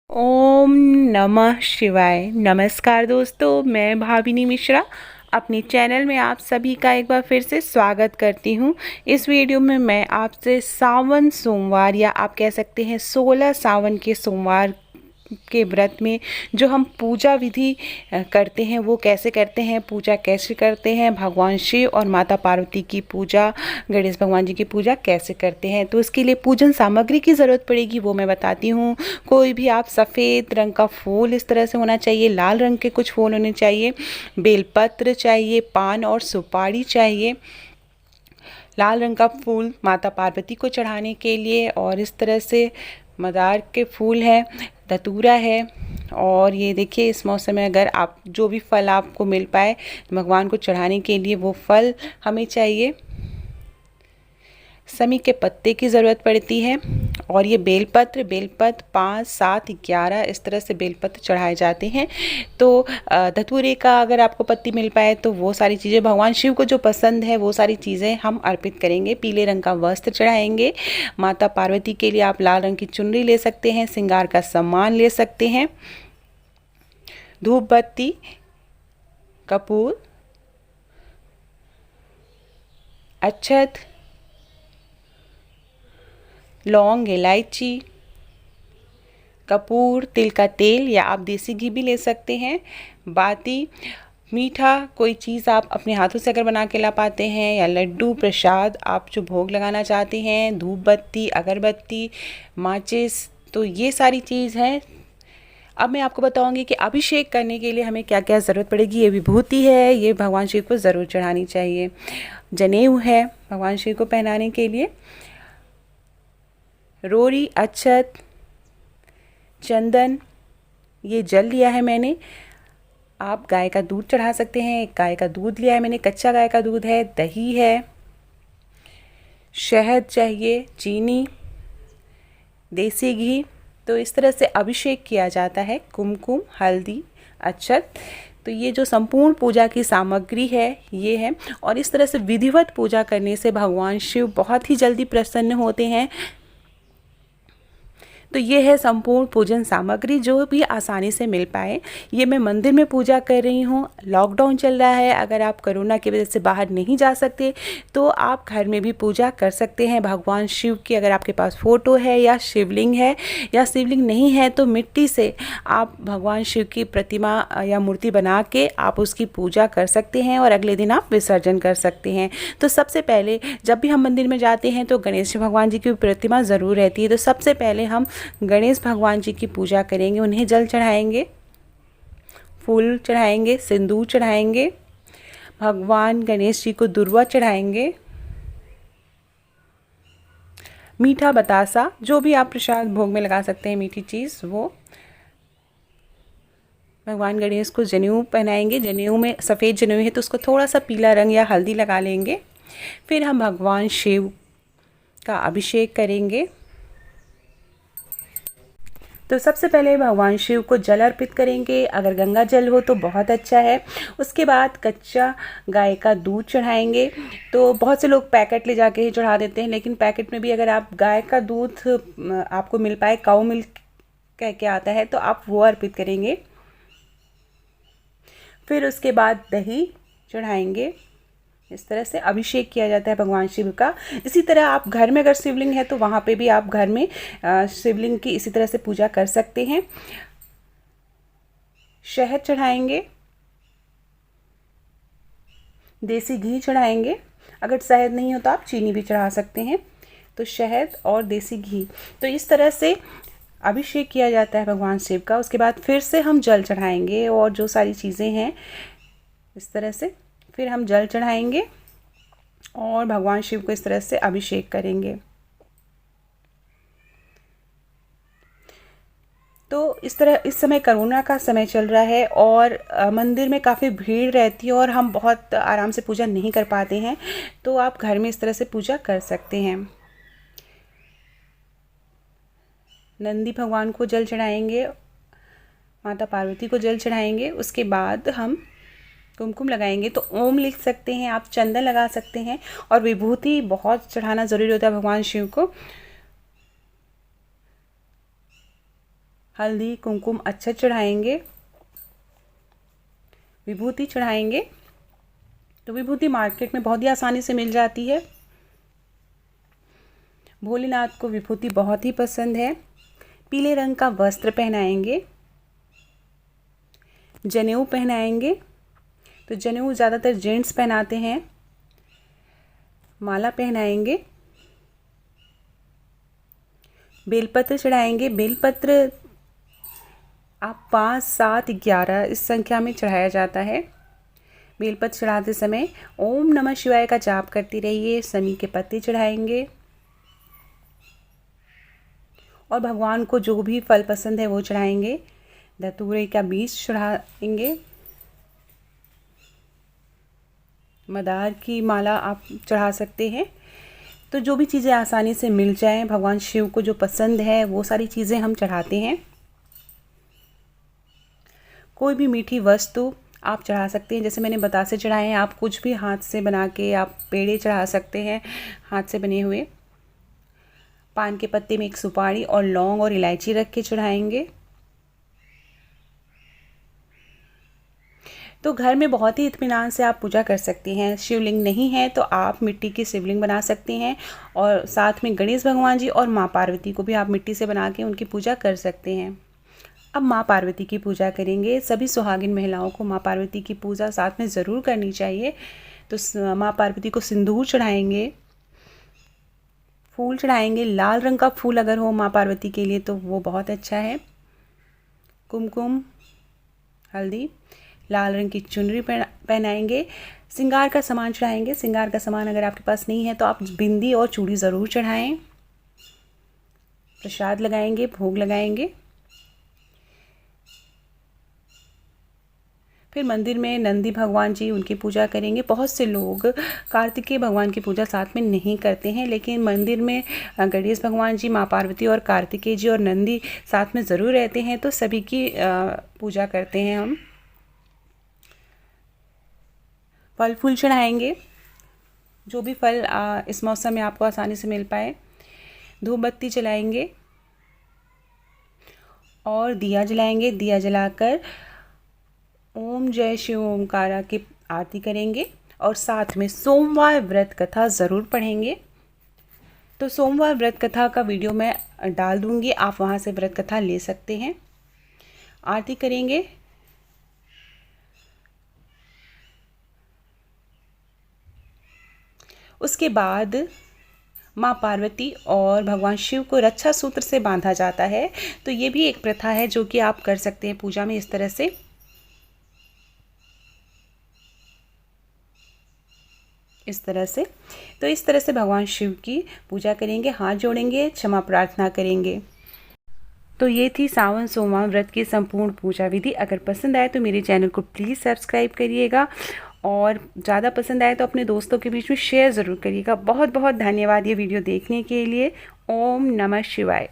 ओम नमः शिवाय। नमस्कार दोस्तों, मैं भाविनी मिश्रा अपने चैनल में आप सभी का एक बार फिर से स्वागत करती हूँ। इस वीडियो में मैं आपसे सावन सोमवार या आप कह सकते हैं 16 सावन के सोमवार के व्रत में जो हम पूजा विधि करते हैं वो कैसे करते हैं, पूजा कैसे करते हैं, भगवान शिव और माता पार्वती की पूजा, गणेश भगवान जी की पूजा कैसे करते हैं। तो इसके लिए पूजन सामग्री की ज़रूरत पड़ेगी, वो मैं बताती हूँ। कोई भी आप सफ़ेद रंग का फूल इस तरह से होना चाहिए, लाल रंग के कुछ फूल होने चाहिए, बेलपत्र चाहिए, पान और सुपारी चाहिए। लाल रंग का फूल माता पार्वती को चढ़ाने के लिए, और इस तरह से मंदार के फूल है, धतूरा है। और ये देखिए, इस मौसम में अगर आप जो भी फल आपको मिल पाए भगवान को चढ़ाने के लिए वो फल हमें चाहिए। समी के पत्ते की ज़रूरत पड़ती है, और ये बेलपत्र 5, 7, 11 इस तरह से बेलपत्र चढ़ाए जाते हैं। तो धतूरे का अगर आपको पत्ती मिल पाए तो वो सारी चीज़ें, भगवान शिव को जो पसंद है वो सारी चीज़ें हम अर्पित करेंगे। पीले रंग का वस्त्र चढ़ाएंगे। माता पार्वती के लिए आप लाल रंग की चुनरी ले सकते हैं, श्रृंगार का सामान ले सकते हैं, धूप बत्ती, कपूर, अक्षत, लौंग, इलायची, कपूर, तिल का तेल या आप देसी घी भी ले सकते हैं, बाती, मीठा कोई चीज़ आप अपने हाथों से अगर बना के ला पाते हैं, या लड्डू प्रसाद आप जो भोग लगाना चाहते हैं, धूप बत्ती, अगरबत्ती, माचिस। तो ये सारी चीज़ है। अब मैं आपको बताऊंगी कि अभिषेक करने के लिए हमें क्या क्या ज़रूरत पड़ेगी। ये विभूति है, ये भगवान शिव को ज़रूर चढ़ानी चाहिए। जनेऊ है भगवान शिव को पहनाने के लिए, रोरी, अक्षत, चंदन, ये जल लिया है मैंने। आप गाय का दूध चढ़ा सकते हैं, एक गाय का दूध लिया है मैंने, कच्चा गाय का दूध है, दही है, शहद चाहिए, चीनी, देसी घी। तो इस तरह से अभिषेक किया जाता है, कुमकुम, हल्दी, अक्षत। तो ये जो संपूर्ण पूजा की सामग्री है ये है, और इस तरह से विधिवत पूजा करने से भगवान शिव बहुत ही जल्दी प्रसन्न होते हैं। तो ये है संपूर्ण पूजन सामग्री जो भी आसानी से मिल पाए। ये मैं मंदिर में पूजा कर रही हूँ। लॉकडाउन चल रहा है, अगर आप कोरोना की वजह से बाहर नहीं जा सकते तो आप घर में भी पूजा कर सकते हैं भगवान शिव की। अगर आपके पास फ़ोटो है या शिवलिंग है, या शिवलिंग नहीं है तो मिट्टी से आप भगवान शिव की प्रतिमा या मूर्ति बना के आप उसकी पूजा कर सकते हैं, और अगले दिन आप विसर्जन कर सकते हैं। तो सबसे पहले जब भी हम मंदिर में जाते हैं तो गणेश भगवान जी की प्रतिमा ज़रूर रहती है। तो सबसे पहले हम गणेश भगवान जी की पूजा करेंगे, उन्हें जल चढ़ाएंगे, फूल चढ़ाएंगे, सिंदूर चढ़ाएंगे, भगवान गणेश जी को दुर्वा चढ़ाएंगे, मीठा बतासा, जो भी आप प्रसाद भोग में लगा सकते हैं मीठी चीज़, वो भगवान गणेश को जनेऊ पहनाएंगे। जनेऊ में सफ़ेद जनेऊ है तो उसको थोड़ा सा पीला रंग या हल्दी लगा लेंगे। फिर हम भगवान शिव का अभिषेक करेंगे। तो सबसे पहले भगवान शिव को जल अर्पित करेंगे, अगर गंगा जल हो तो बहुत अच्छा है। उसके बाद कच्चा गाय का दूध चढ़ाएंगे। तो बहुत से लोग पैकेट ले जाके ही चढ़ा देते हैं, लेकिन पैकेट में भी अगर आप गाय का दूध आपको मिल पाए, काऊ मिल्क कह के आता है, तो आप वो अर्पित करेंगे। फिर उसके बाद दही चढ़ाएंगे। इस तरह से अभिषेक किया जाता है भगवान शिव का। इसी तरह आप घर में अगर शिवलिंग है तो वहाँ पे भी आप घर में शिवलिंग की इसी तरह से पूजा कर सकते हैं। शहद चढ़ाएंगे, देसी घी चढ़ाएंगे, अगर शहद नहीं हो तो आप चीनी भी चढ़ा सकते हैं। तो शहद और देसी घी, तो इस तरह से अभिषेक किया जाता है भगवान शिव का। उसके बाद फिर से हम जल चढ़ाएंगे, और जो सारी चीज़ें हैं इस तरह से फिर हम जल चढ़ाएंगे और भगवान शिव को इस तरह से अभिषेक करेंगे। तो इस तरह इस समय कोरोना का समय चल रहा है, और मंदिर में काफ़ी भीड़ रहती है और हम बहुत आराम से पूजा नहीं कर पाते हैं। तो आप घर में इस तरह से पूजा कर सकते हैं। नंदी भगवान को जल चढ़ाएंगे, माता पार्वती को जल चढ़ाएंगे। उसके बाद हम कुमकुम लगाएंगे। तो ओम लिख सकते हैं, आप चंदन लगा सकते हैं, और विभूति बहुत चढ़ाना ज़रूरी होता है भगवान शिव को। हल्दी कुमकुम अक्षत चढ़ाएंगे, विभूति चढ़ाएंगे। तो विभूति मार्केट में बहुत ही आसानी से मिल जाती है। भोलेनाथ को विभूति बहुत ही पसंद है। पीले रंग का वस्त्र पहनाएंगे, जनेऊ पहनाएंगे। तो जनेऊ ज़्यादातर जेंट्स पहनाते हैं। माला पहनाएंगे, बेलपत्र चढ़ाएंगे। बेलपत्र आप 5, 7, 11 इस संख्या में चढ़ाया जाता है। बेलपत्र चढ़ाते समय ओम नमः शिवाय का जाप करती रहिए। शमी के पत्ते चढ़ाएंगे और भगवान को जो भी फल पसंद है वो चढ़ाएंगे। धतूरे का बीज चढ़ाएंगे। मदार की माला आप चढ़ा सकते हैं। तो जो भी चीज़ें आसानी से मिल जाएं, भगवान शिव को जो पसंद है वो सारी चीज़ें हम चढ़ाते हैं। कोई भी मीठी वस्तु आप चढ़ा सकते हैं। जैसे मैंने बतासे चढ़ाए हैं, आप कुछ भी हाथ से बना के आप पेड़े चढ़ा सकते हैं, हाथ से बने हुए। पान के पत्ते में एक सुपारी और लौंग और इलायची रख के चढ़ाएंगे। तो घर में बहुत ही इत्मीनान से आप पूजा कर सकते हैं। शिवलिंग नहीं है तो आप मिट्टी की शिवलिंग बना सकते हैं और साथ में गणेश भगवान जी और माँ पार्वती को भी आप मिट्टी से बना के उनकी पूजा कर सकते हैं। अब माँ पार्वती की पूजा करेंगे। सभी सुहागिन महिलाओं को माँ पार्वती की पूजा साथ में ज़रूर करनी चाहिए। तो माँ पार्वती को सिंदूर चढ़ाएंगे, फूल चढ़ाएंगे। लाल रंग का फूल अगर हो माँ पार्वती के लिए तो वो बहुत अच्छा है। कुमकुम, हल्दी, लाल रंग की चुनरी पहनाएंगे। श्रृंगार का सामान चढ़ाएंगे। श्रृंगार का सामान अगर आपके पास नहीं है तो आप बिंदी और चूड़ी ज़रूर चढ़ाएं। प्रसाद लगाएंगे, भोग लगाएंगे। फिर मंदिर में नंदी भगवान जी उनकी पूजा करेंगे। बहुत से लोग कार्तिकेय भगवान की पूजा साथ में नहीं करते हैं, लेकिन मंदिर में गणेश भगवान जी, माँ पार्वती और कार्तिकेय जी और नंदी साथ में ज़रूर रहते हैं। तो सभी की पूजा करते हैं हम। फल फूल चढ़ाएंगे, जो भी फल इस मौसम में आपको आसानी से मिल पाए। धूप बत्ती जलाएंगे और दिया जलाएंगे। दिया जलाकर ओम जय शिव ओमकारा की आरती करेंगे और साथ में सोमवार व्रत कथा ज़रूर पढ़ेंगे। तो सोमवार व्रत कथा का वीडियो मैं डाल दूँगी, आप वहाँ से व्रत कथा ले सकते हैं। आरती करेंगे। उसके बाद माँ पार्वती और भगवान शिव को रक्षा सूत्र से बांधा जाता है। तो ये भी एक प्रथा है जो कि आप कर सकते हैं पूजा में इस तरह से। इस तरह से तो इस तरह से भगवान शिव की पूजा करेंगे, हाथ जोड़ेंगे, क्षमा प्रार्थना करेंगे। तो ये थी सावन सोमवार व्रत की संपूर्ण पूजा विधि। अगर पसंद आए तो मेरे चैनल को प्लीज़ सब्सक्राइब करिएगा और ज़्यादा पसंद आए तो अपने दोस्तों के बीच में शेयर ज़रूर करिएगा। बहुत बहुत धन्यवाद ये वीडियो देखने के लिए। ओम नमः शिवाय।